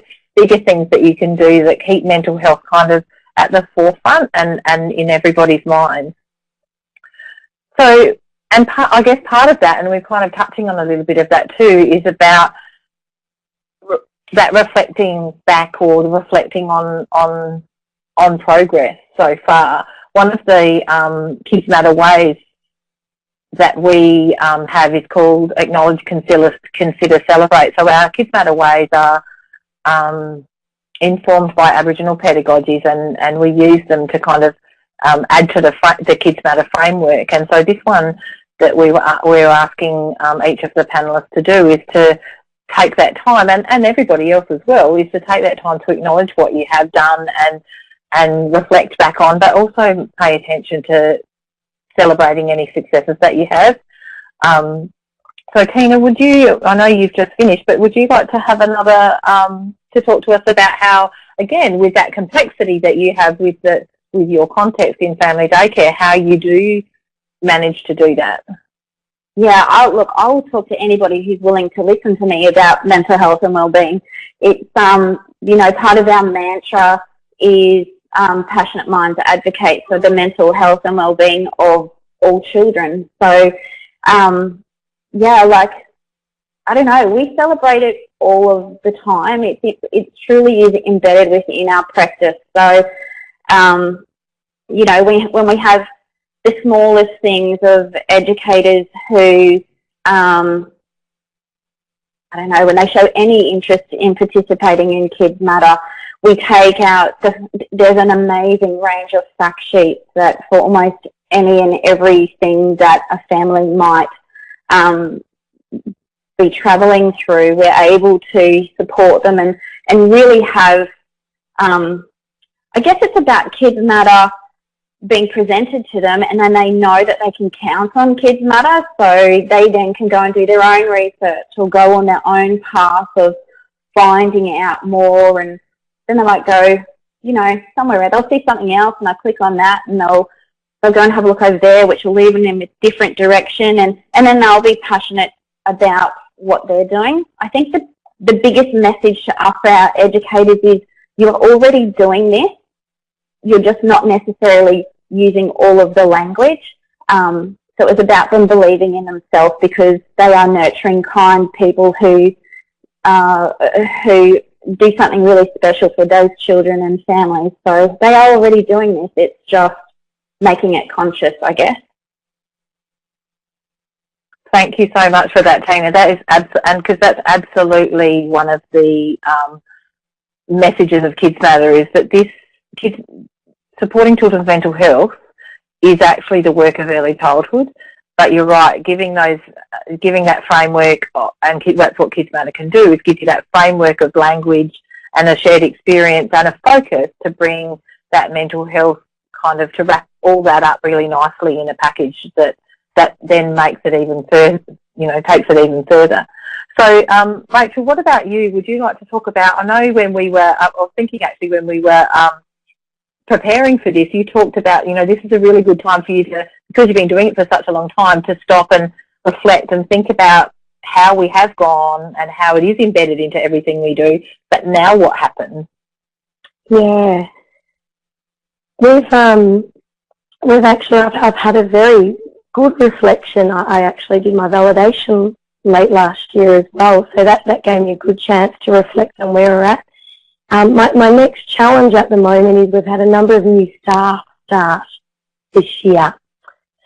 things that you can do that keep mental health kind of at the forefront and in everybody's mind. So, and I guess part of that, and we're kind of touching on a little bit of that too, is about that reflecting back or reflecting on progress so far. One of the Kidsmatter ways that we have is called Acknowledge, Consider, Celebrate. So our Kidsmatter ways are informed by Aboriginal pedagogies, and we use them to kind of add to the Kidsmatter framework. And so this one that we're asking each of the panellists to do is to take that time, and everybody else as well, is to take that time to acknowledge what you have done and reflect back on, but also pay attention to celebrating any successes that you have. So Tina, would you, I know you've just finished, but would you like to have another, to talk to us about how, again, with that complexity that you have with your context in family daycare, how you do manage to do that? Yeah, I'll talk to anybody who's willing to listen to me about mental health and wellbeing. It's, part of our mantra is passionate minds advocate for the mental health and wellbeing of all children. So, I don't know, we celebrate it all of the time. It truly is embedded within our practice. So, when we have the smallest things of educators who, when they show any interest in participating in Kidsmatter, we take out, there's an amazing range of fact sheets that for almost any and everything that a family might be travelling through. We're able to support them and really have, I guess it's about Kidsmatter being presented to them, and then they know that they can count on Kidsmatter, so they then can go and do their own research or go on their own path of finding out more, and then they might go, somewhere else. They'll see something else and they'll click on that and they'll go and have a look over there, which will lead them in a different direction, and then they'll be passionate about what they're doing. I think the biggest message to us, our educators, is you're already doing this. You're just not necessarily using all of the language. So it's about them believing in themselves, because they are nurturing, kind people who do something really special for those children and families. So they are already doing this. It's just making it conscious, I guess. Thank you so much for that, Tina. That is because that's absolutely one of the messages of Kidsmatter, is that this supporting children's mental health is actually the work of early childhood. But you're right, giving that framework, and that's what Kidsmatter can do, is give you that framework of language and a shared experience and a focus to bring that mental health kind of, to wrap all that up really nicely in a package that then makes it even further, takes it even further. So, Rachel, what about you? Would you like to talk about, I know when we were, I was thinking actually when we were preparing for this, you talked about, this is a really good time for you to, because you've been doing it for such a long time, to stop and reflect and think about how we have gone and how it is embedded into everything we do, but now what happens? Yeah. We've actually, I've had a very good reflection. I actually did my validation late last year as well, so that gave me a good chance to reflect on where we're at. My next challenge at the moment is we've had a number of new staff start this year.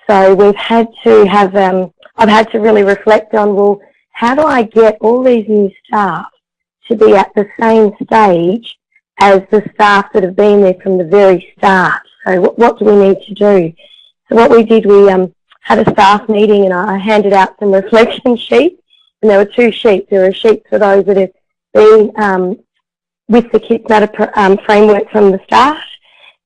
So we've had to have, I've had to really reflect on, well, how do I get all these new staff to be at the same stage as the staff that have been there from the very start? So what do we need to do? So what we did, we had a staff meeting, and I handed out some reflection sheets, and there were two sheets. There were sheets for those that have been with the Kidsmatter framework from the start,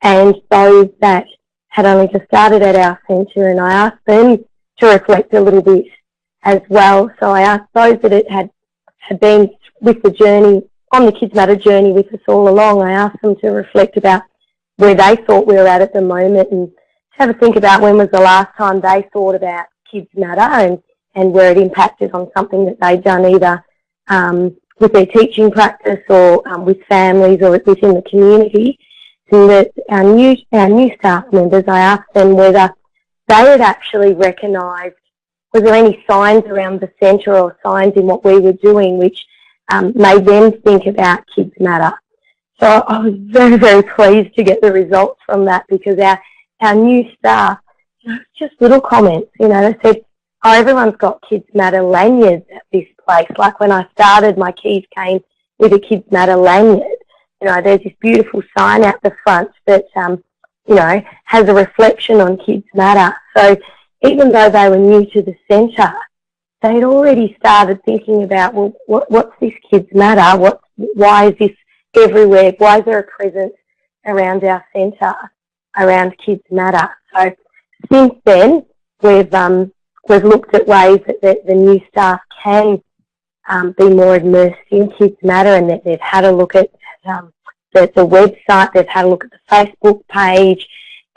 and those that had only just started at our centre, and I asked them to reflect a little bit as well. So I asked those that had been with the journey, on the Kidsmatter journey with us all along, I asked them to reflect about where they thought we were at the moment, and have a think about when was the last time they thought about Kidsmatter and where it impacted on something that they'd done, either with their teaching practice or with families or within the community. And that our new staff members, I asked them whether they had actually recognised, was there any signs around the centre or signs in what we were doing which made them think about Kidsmatter. So I was very, very pleased to get the results from that, because our new staff, just little comments, they said, oh, everyone's got Kidsmatter lanyards at this place. Like when I started, my keys came with a Kidsmatter lanyard. There's this beautiful sign out the front that, has a reflection on Kidsmatter. So even though they were new to the centre, they'd already started thinking about, well, what's this Kidsmatter? Why is this everywhere? Why is there a presence around our centre around Kidsmatter? So since then, we've looked at ways that the new staff can be more immersed in Kidsmatter, and that they've had a look at the website, they've had a look at the Facebook page,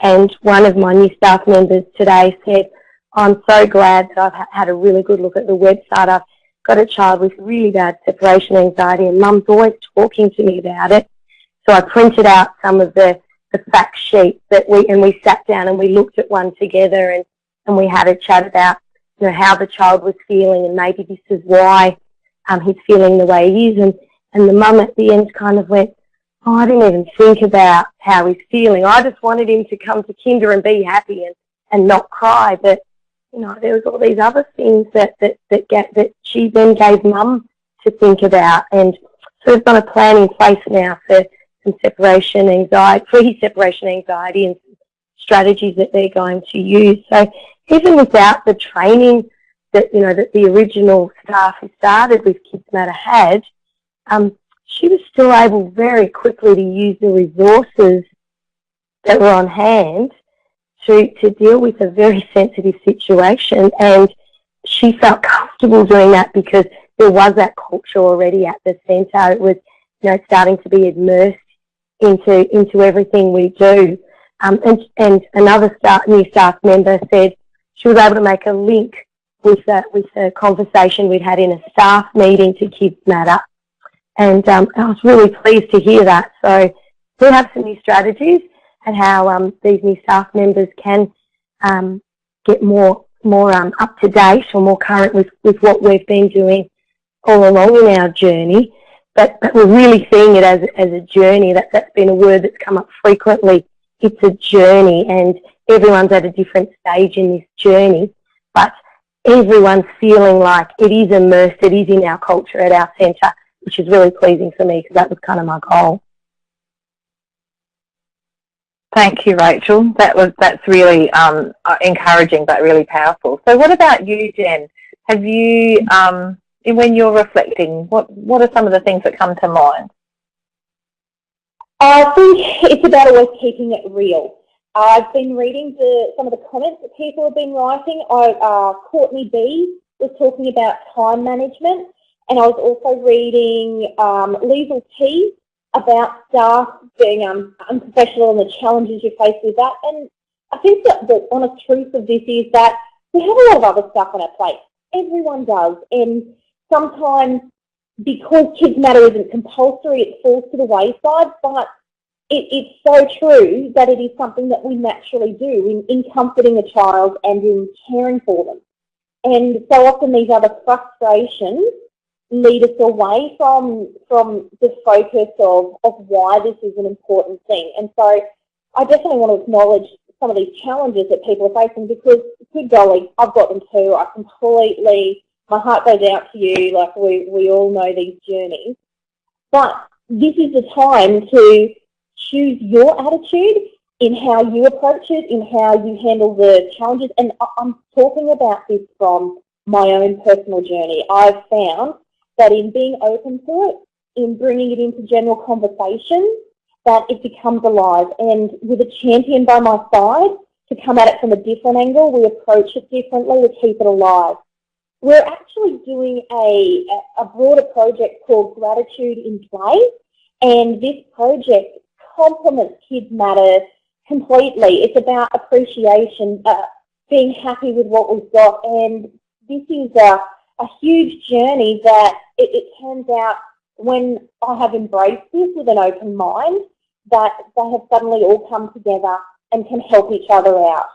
and one of my new staff members today said, I'm so glad that I've had a really good look at the website. I've got a child with really bad separation anxiety, and Mum's always talking to me about it. So I printed out some of the fact sheets and we sat down and we looked at one together, and we had a chat about how the child was feeling, and maybe this is why he's feeling the way he is. And the mum at the end kind of went, oh, I didn't even think about how he's feeling. I just wanted him to come to kinder and be happy and not cry. But, there was all these other things that she then gave Mum to think about. And so we've got a plan in place now for some separation anxiety, pre-separation anxiety, and strategies that they're going to use. So even without the training that the original staff who started with Kidsmatter had, she was still able very quickly to use the resources that were on hand to deal with a very sensitive situation, and she felt comfortable doing that because there was that culture already at the centre. It was starting to be immersed into everything we do. And another new staff member said she was able to make a link with a conversation we'd had in a staff meeting to Kidsmatter. And I was really pleased to hear that. So we have some new strategies and how these new staff members can get more up to date or more current with what we've been doing all along in our journey. But we're really seeing it as a journey. That's been a word that's come up frequently. It's a journey, and everyone's at a different stage in this journey. But everyone's feeling like it is immersed, it is in our culture at our centre, which is really pleasing for me because that was kind of my goal. Thank you, Rachel. That's really encouraging, but really powerful. So what about you, Jen? Have you, when you're reflecting, what are some of the things that come to mind? I think it's about always keeping it real. I've been reading some of the comments that people have been writing. Courtney B was talking about time management, and I was also reading Liesl T about staff being unprofessional and the challenges you face with that. And I think that the honest truth of this is that we have a lot of other stuff on our plate. Everyone does. And sometimes because Kidsmatter isn't compulsory, it falls to the wayside. But it's so true that it is something that we naturally do in comforting a child and in caring for them. And so often these other frustrations lead us away from the focus of why this is an important thing. And so I definitely want to acknowledge some of these challenges that people are facing because, good golly, I've got them too. My heart goes out to you, like we all know these journeys. But this is the time to choose your attitude in how you approach it, in how you handle the challenges. And I'm talking about this from my own personal journey. I've found that in being open to it, in bringing it into general conversation, that it becomes alive. And with a champion by my side to come at it from a different angle, we approach it differently, we keep it alive. We're actually doing a broader project called Gratitude in Play, and this project complements Kidsmatter completely. It's about appreciation, being happy with what we've got, and this is a huge journey that it turns out when I have embraced this with an open mind, that they have suddenly all come together and can help each other out.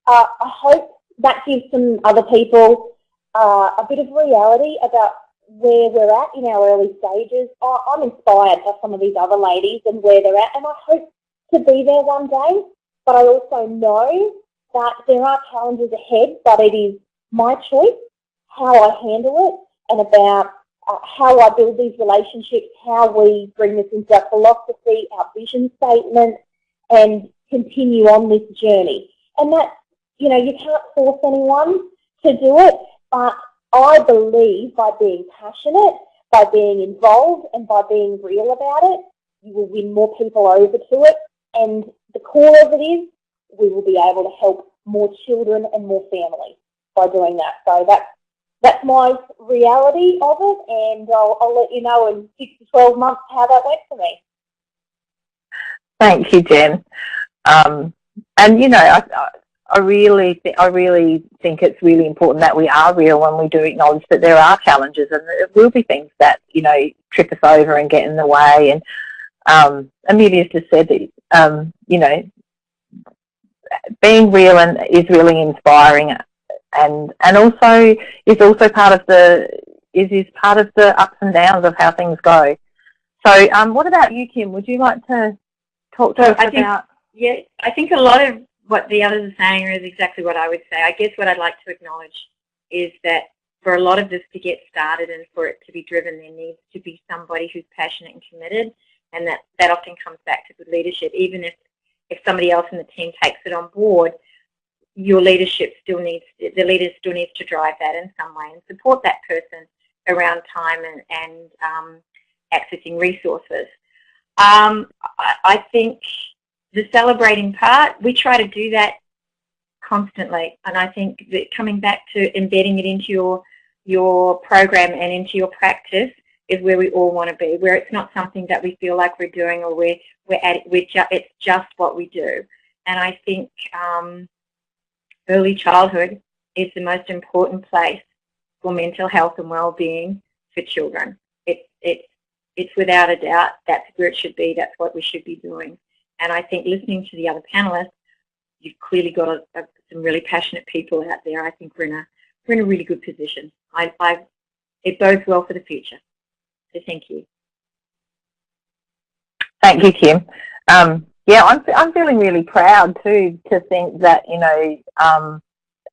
I hope that gives some other people a bit of reality about where we're at in our early stages. I'm inspired by some of these other ladies and where they're at, and I hope to be there one day. But I also know that there are challenges ahead, but it is my choice how I handle it and about how I build these relationships, how we bring this into our philosophy, our vision statement, and continue on this journey. And that, you know, you can't force anyone to do it, but I believe by being passionate, by being involved, and by being real about it, you will win more people over to it. And the core of it is we will be able to help more children and more families by doing that. So that's my reality of it, and I'll let you know in 6 to 12 months how that went for me. Thank you, Jen. And you know, I really think it's really important that we are real when we do acknowledge that there are challenges, and there will be things that, you know, trip us over and get in the way. And Amelia's just said that, you know, being real is really inspiring, and also is also part of the ups and downs of how things go. So, what about you, Kim? Would you like to talk to us about? Yeah, I think a lot of what the others are saying is exactly what I would say. I guess what I'd like to acknowledge is that for a lot of this to get started and for it to be driven, there needs to be somebody who's passionate and committed, and that often comes back to good leadership. Even if somebody else in the team takes it on board, your leadership the leader still needs to drive that in some way and support that person around time and accessing resources. I think the celebrating part, we try to do that constantly, and I think that coming back to embedding it into your program and into your practice is where we all want to be, where it's not something that we feel like we're doing or it's just what we do. And I think early childhood is the most important place for mental health and well-being for children. It's without a doubt that's where it should be. That's what we should be doing. And I think listening to the other panelists, you've clearly got some really passionate people out there. I think we're in a really good position. It bodes well for the future. So thank you. Thank you, Kim. Yeah, I'm feeling really proud too to think that, you know,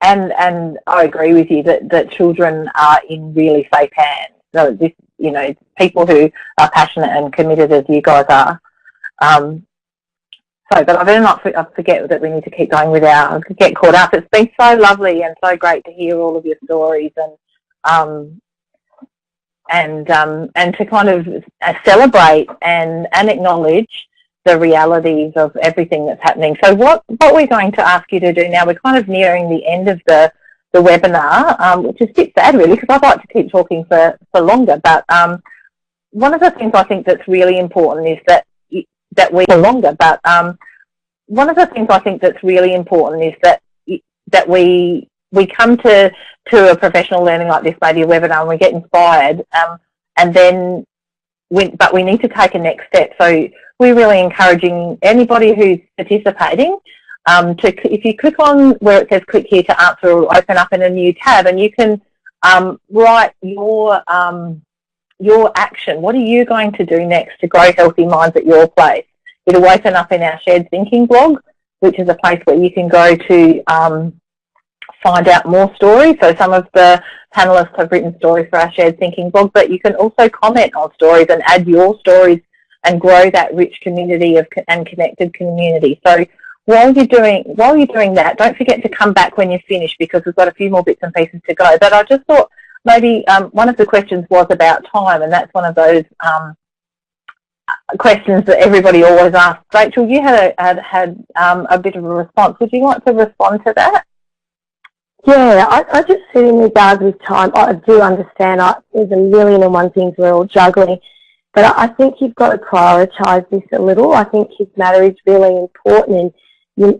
and I agree with you that children are in really safe hands. So this, you know, people who are passionate and committed as you guys are. But I better not forget that we need to keep going with get caught up. It's been so lovely and so great to hear all of your stories and to kind of celebrate and acknowledge the realities of everything that's happening. So what we're going to ask you to do now, we're kind of nearing the end of the webinar, which is a bit sad really, because I'd like to keep talking for longer. But one of the things I think that's really important is that we for longer. But one of the things I think that's really important is that we come to a professional learning like this, maybe a webinar, and we get inspired, and then but we need to take a next step. So we're really encouraging anybody who's participating if you click on where it says click here to answer, it will open up in a new tab, and you can write your action. What are you going to do next to grow healthy minds at your place? It'll open up in our Shared Thinking blog, which is a place where you can go to find out more stories. So some of the panellists have written stories for our Shared Thinking blog, but you can also comment on stories and add your stories and grow that rich community and connected community. So while you're doing that, don't forget to come back when you're finished, because we've got a few more bits and pieces to go. But I just thought maybe one of the questions was about time, and that's one of those questions that everybody always asks. Rachel, you had a bit of a response. Would you like to respond to that? Yeah, I just see in regards with time, I do understand there's a million and one things we're all juggling, but I think you've got to prioritise this a little. I think Kidsmatter is really important, and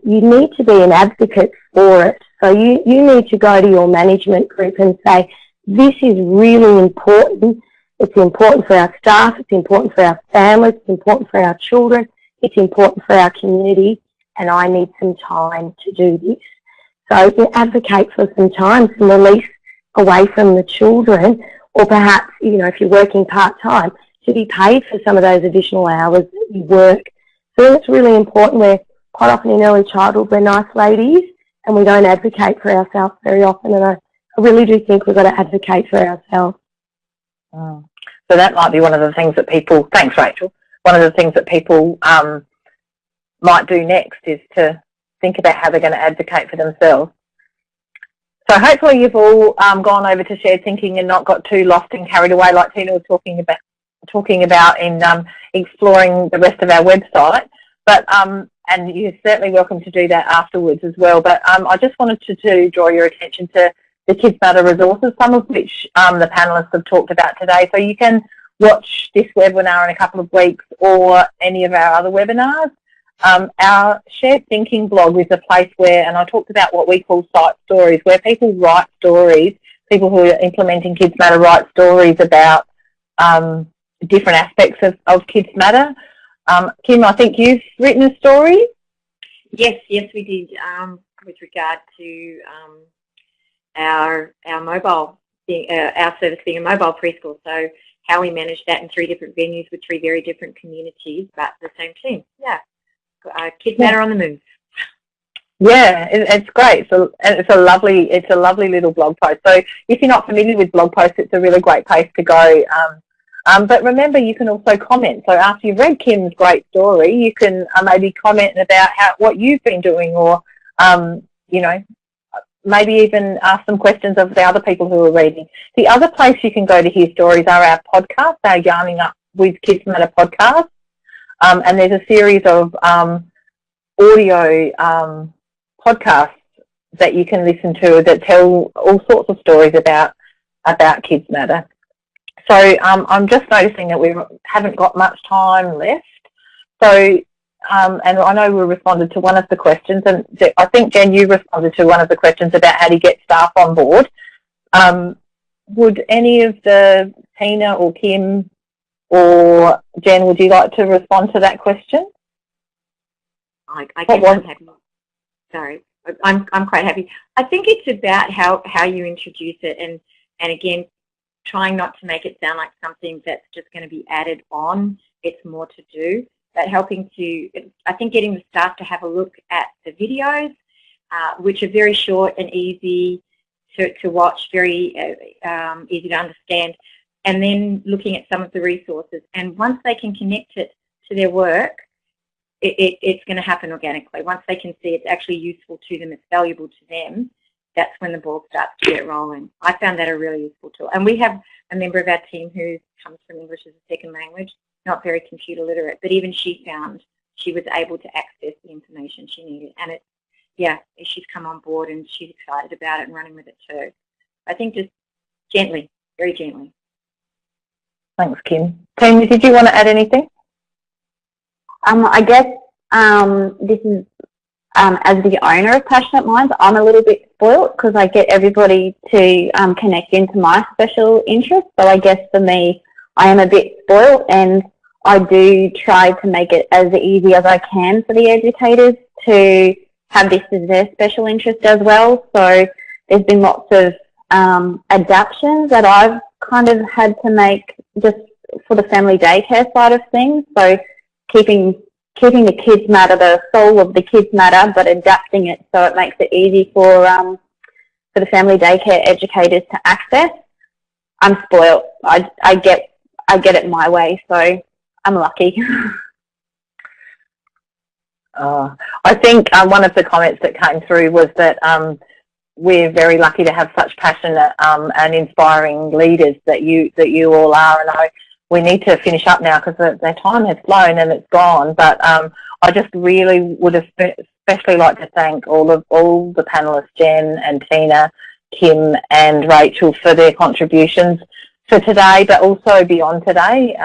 you need to be an advocate for it. So you need to go to your management group and say, this is really important. It's important for our staff, it's important for our families, it's important for our children, it's important for our community, and I need some time to do this. So you advocate for some time, some release away from the children, or perhaps, you know, if you're working part-time, to be paid for some of those additional hours that you work. So it's really important. We're quite often in early childhood, we're nice ladies, and we don't advocate for ourselves very often, and I really do think we've got to advocate for ourselves. So that might be one of the things that people, thanks Rachel, one of the things that people might do next is to think about how they're going to advocate for themselves. So hopefully you've all gone over to shared thinking and not got too lost and carried away like Tina was talking about in exploring the rest of our website. But and you're certainly welcome to do that afterwards as well. But I just wanted to draw your attention to the Kidsmatter resources, some of which the panellists have talked about today. So you can watch this webinar in a couple of weeks or any of our other webinars. Our shared thinking blog is a place where, and I talked about what we call site stories, where people write stories, people who are implementing Kidsmatter write stories about different aspects of Kidsmatter. Kim, I think you've written a story? Yes, we did, with regard to our mobile, our service being a mobile preschool. So how we managed that in 3 different venues with 3 very different communities, but the same team. Yeah. Kidsmatter on the move. Yeah, it's great. So it's a lovely little blog post. So if you're not familiar with blog posts, it's a really great place to go. But remember, you can also comment. So after you've read Kim's great story, you can maybe comment about what you've been doing, or you know, maybe even ask some questions of the other people who are reading. The other place you can go to hear stories are our podcasts, our Yarning Up with Kidsmatter podcast. And there's a series of audio podcasts that you can listen to that tell all sorts of stories about Kidsmatter. So I'm just noticing that we haven't got much time left. So, and I know we responded to one of the questions, and I think, Jen, you responded to one of the questions about how to get staff on board. Would any of Tina or Kim or Jen, would you like to respond to that question? I guess I'm happy. Sorry, I'm quite happy. I think it's about how you introduce it, and again, trying not to make it sound like something that's just going to be added on. It's more to do. But helping to, I think, getting the staff to have a look at the videos, which are very short and easy to watch, very easy to understand, and then looking at some of the resources. And once they can connect it to their work, it's going to happen organically. Once they can see it's actually useful to them, it's valuable to them, that's when the ball starts to get rolling. I found that a really useful tool. And we have a member of our team who comes from English as a second language, not very computer literate, but even she found she was able to access the information she needed. And it's, yeah, she's come on board and she's excited about it and running with it too. I think just gently, very gently. Thanks, Kim. Tina, did you want to add anything? I guess this is, as the owner of Passionate Minds, I'm a little bit spoilt because I get everybody to connect into my special interest. So I guess for me, I am a bit spoilt, and I do try to make it as easy as I can for the educators to have this as their special interest as well. So there's been lots of adaptations that I've kind of had to make just for the family daycare side of things. So keeping the Kidsmatter, the soul of the Kidsmatter, but adapting it so it makes it easy for the family daycare educators to access. I'm spoiled. I get it my way, so I'm lucky. I think one of the comments that came through was that we're very lucky to have such passionate and inspiring leaders that you all are, and we need to finish up now because the time has flown and it's gone. But I just really would especially like to thank all the panellists, Jen and Tina, Kim and Rachel, for their contributions for today, but also beyond today.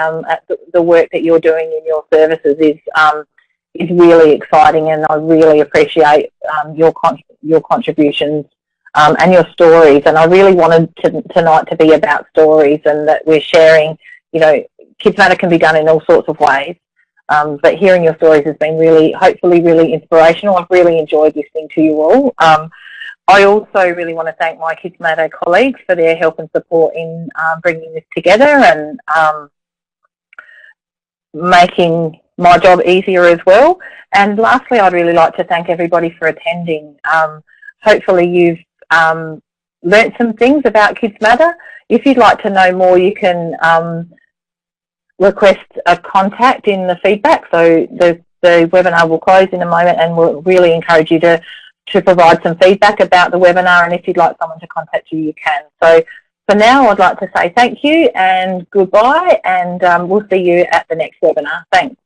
The work that you're doing in your services is really exciting, and I really appreciate your contributions and your stories. And I really wanted tonight to be about stories, and that we're sharing. You know, Kidsmatter can be done in all sorts of ways, but hearing your stories has been hopefully really inspirational. I've really enjoyed listening to you all. I also really want to thank my Kidsmatter colleagues for their help and support in bringing this together and making my job easier as well. And lastly, I'd really like to thank everybody for attending. Hopefully you've learnt some things about Kidsmatter. If you'd like to know more, you can request a contact in the feedback. So the webinar will close in a moment, and we'll really encourage you to provide some feedback about the webinar, and if you'd like someone to contact you, you can. So for now, I'd like to say thank you and goodbye, and we'll see you at the next webinar. Thanks.